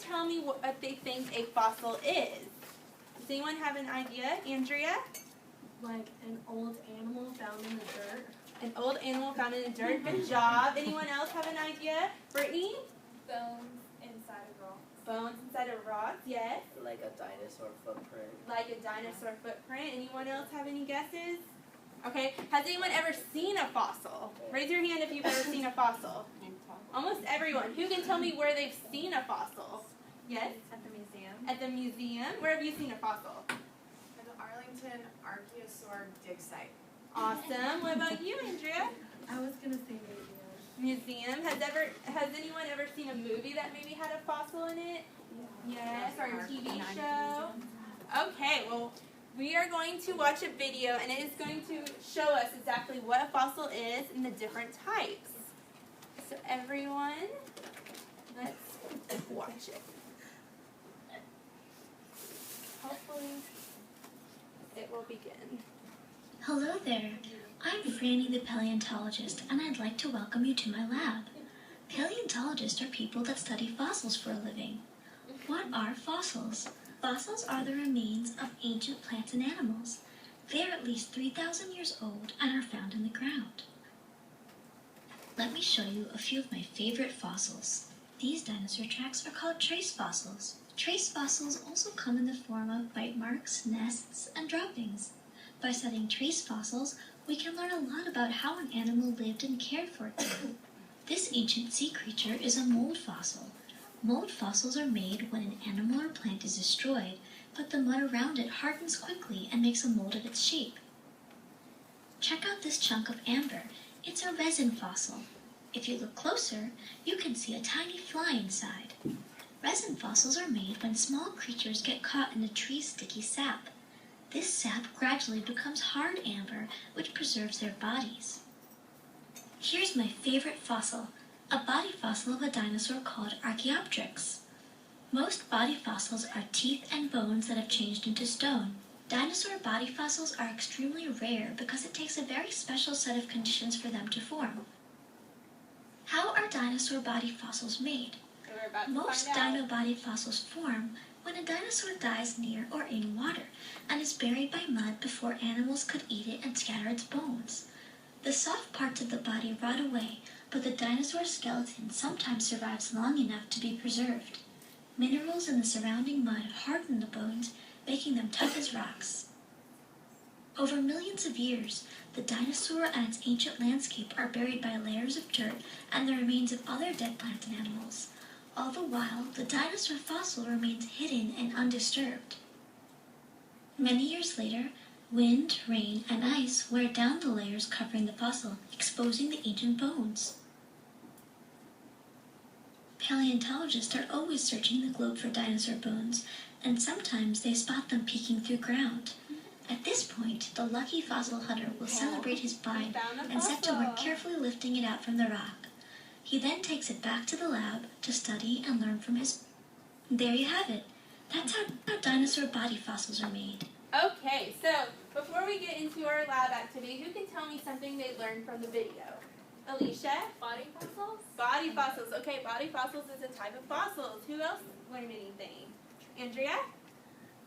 tell me what they think a fossil is? Does anyone have an idea? Andrea? Like an old animal found in the dirt. An old animal found in the dirt. Good job. Anyone else have an idea? Brittany? Bones inside of rocks. Bones inside of rocks, yes. Like a dinosaur footprint. Like a dinosaur footprint. Anyone else have any guesses? Okay. Has anyone ever seen a fossil? Raise your hand if you've ever seen a fossil. Almost everyone. Who can tell me where they've seen a fossil? Yes? At the museum. At the museum. Where have you seen a fossil? At the Arlington Archaeosaur dig site. Awesome. What about you, Andrea? I was gonna say Museum. Has anyone ever seen a movie that maybe had a fossil in it? Yes, or a TV show. Okay, well, we are going to watch a video, and it is going to show us exactly what a fossil is and the different types. So everyone, let's watch it. Hopefully, it will begin. Hello there. I'm Franny the paleontologist, and I'd like to welcome you to my lab. Paleontologists are people that study fossils for a living. What are fossils? Fossils are the remains of ancient plants and animals. They are at least 3,000 years old and are found in the ground. Let me show you a few of my favorite fossils. These dinosaur tracks are called trace fossils. Trace fossils also come in the form of bite marks, nests, and droppings. By studying trace fossils, we can learn a lot about how an animal lived and cared for itself. This ancient sea creature is a mold fossil. Mold fossils are made when an animal or plant is destroyed, but the mud around it hardens quickly and makes a mold of its shape. Check out this chunk of amber. It's a resin fossil. If you look closer, you can see a tiny fly inside. Resin fossils are made when small creatures get caught in a tree's sticky sap. This sap gradually becomes hard amber, which preserves their bodies. Here's my favorite fossil, a body fossil of a dinosaur called Archaeopteryx. Most body fossils are teeth and bones that have changed into stone. Dinosaur body fossils are extremely rare because it takes a very special set of conditions for them to form. How are dinosaur body fossils made? Most dino body fossils form when a dinosaur dies near or in water and is buried by mud before animals could eat it and scatter its bones. The soft parts of the body rot away, but the dinosaur skeleton sometimes survives long enough to be preserved. Minerals in the surrounding mud harden the bones, making them tough as rocks. Over millions of years, the dinosaur and its ancient landscape are buried by layers of dirt and the remains of other dead plants and animals. All the while, the dinosaur fossil remains hidden and undisturbed. Many years later, wind, rain, and ice wear down the layers covering the fossil, exposing the ancient bones. Paleontologists are always searching the globe for dinosaur bones, and sometimes they spot them peeking through ground. At this point, the lucky fossil hunter will celebrate his find and set to work carefully lifting it out from the rock. He then takes it back to the lab to study and learn from his... There you have it. That's how dinosaur body fossils are made. Okay, so before we get into our lab activity, who can tell me something they learned from the video? Alicia? Body fossils? Body fossils. Okay, body fossils is a type of fossils. Who else learned anything? Andrea?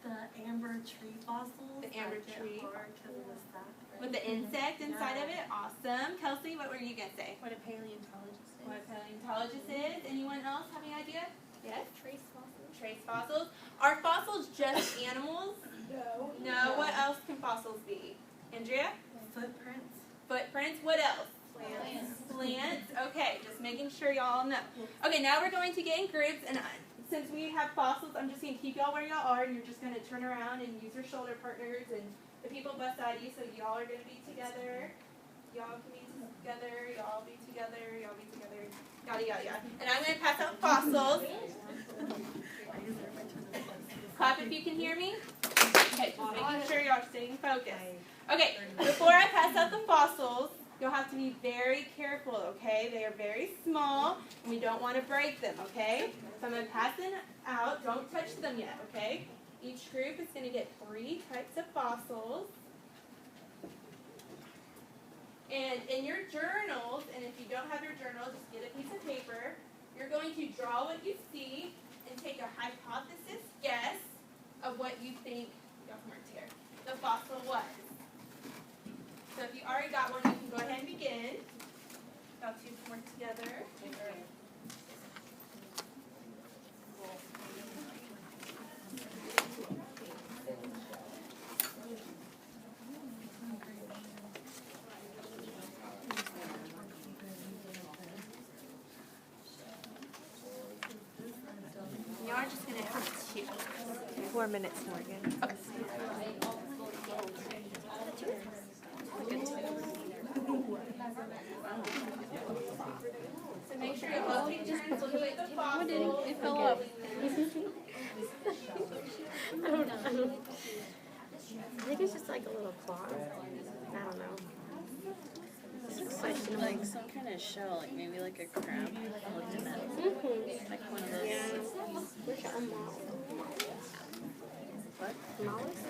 the amber tree fossils. The amber that get tree. hard 'cause of the sap. With the insect inside of it? Awesome. Kelsey, what were you going to say? What a paleontologist is. What a paleontologist is. Anyone else have any idea? Yes? Trace fossils. Trace fossils. Are fossils just animals? No. No. What else can fossils be? Andrea? Footprints. Footprints. What else? Plants. Plants. Okay, just making sure y'all know. Okay, now we're going to get in groups, and since we have fossils, I'm just going to keep y'all where y'all are, and you're just going to turn around and use your shoulder partners and the people beside you, so y'all are going to be together. Y'all can be together, y'all be together, y'all be together, yada, yada, yada. And I'm going to pass out fossils. Clap if you can hear me. Okay, just making sure y'all are staying focused. Okay, before I pass out the fossils, you'll have to be very careful, okay? They are very small, and we don't want to break them, okay? So I'm going to pass them out. Don't touch them yet, okay? Each group is going to get 3 types of fossils. And in your journals, and if you don't have your journal, just get a piece of paper. You're going to draw what you see and to take a hypothesis guess of what you think the fossil was. So if you already got one, you can go ahead and begin. Y'all two can work together. Y'all are just going to have two. 4 minutes, Morgan. Okay. So make sure you both take turns looking at the fossil. It fell up. I don't know. I think it's just like a little claw. I don't know. Like some kind of shell, like maybe like a crab. Looked at that. Like one of those. Wish I mollusk. What? Mollusk?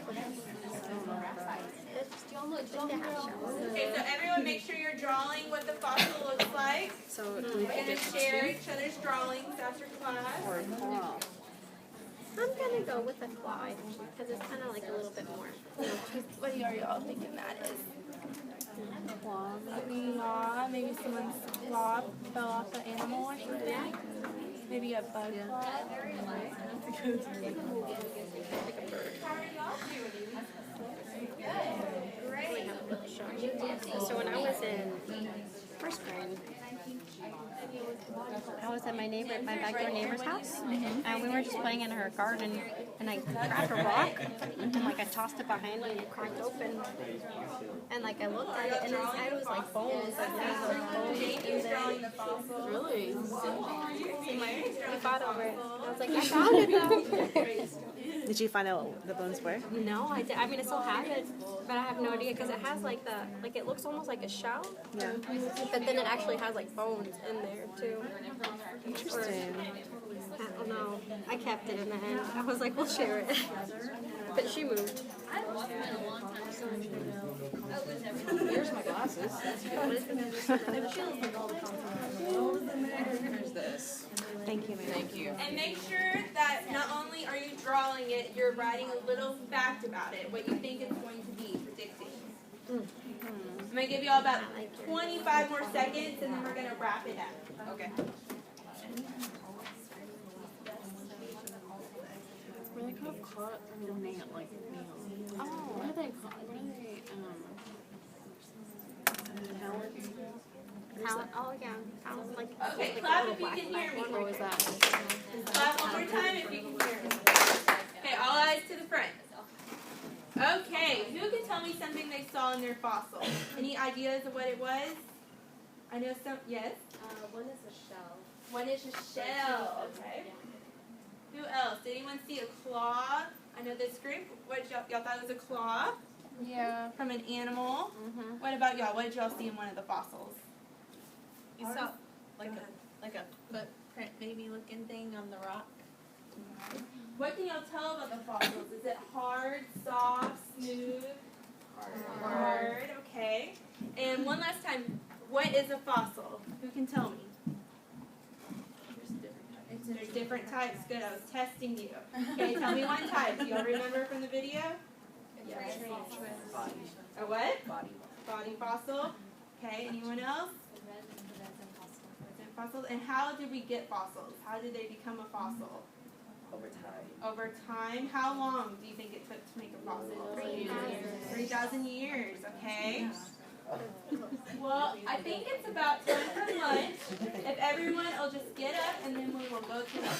Okay, so everyone make sure you're drawing what the fossil looks like. So We're going to share each other's drawings after class. or claw. I'm gonna go with a claw because it's kind of like a little bit more. What are y'all thinking that is? Claw. Claw, maybe someone's claw fell off the animal or something. Maybe a bug claw. How are y'all doing? Great. So when I was in first grade, I was at my backyard neighbor's house, and we were just playing in her garden, and I grabbed a rock, and like I tossed it behind me, and it cracked open, and like I looked at it, and inside was like bones, like bones in there. Really? We fought over it. I was like, I found it though. Did you find out what the bones were? No, I did. I mean, I still have it, but I have no idea because it has like it looks almost like a shell. Yeah. But then it actually has like bones in there too. Interesting. I don't know. I kept it in the end. I was like, we'll share it. But she moved. Here's my glasses. There's this. Thank you, ma'am. Thank you. And make sure that not only are you drawing it, you're writing a little fact about it, what you think it's going to be, predicting. I'm going to give you all about 25 more seconds, and then we're going to wrap it up. Okay. Were they called caught or nail? Like nails? Oh, what are they called? What are they? Talons? Oh yeah. Talent, like, Okay, like clap a if you little can hear me. What was that? Clap one more time if you can hear me. Okay, all eyes to the front. Okay, who can tell me something they saw in their fossil? Any ideas of what it was? I know some, yes? One is a shell. One is a shell, okay. Who else? Did anyone see a claw? I know this group, what y'all thought it was a claw? Yeah. From an animal? What about y'all? What did y'all see in one of the fossils? You saw like a footprint maybe looking thing on the rock. What can y'all tell about the fossils? Is it hard, soft, smooth? Hard, okay. And one last time, what is a fossil? Who can tell me? There's different types. Good, I was testing you. Okay, tell me one type. Do y'all remember from the video? Body. A what? Body. Body fossil. Okay, anyone else? Resin fossil. And how did we get fossils? How did they become a fossil? Over time. Over time. How long do you think it took to make a fossil? 3,000 years, okay? Well, I think it's about time for lunch. If everyone will just get up and then we will go to lunch.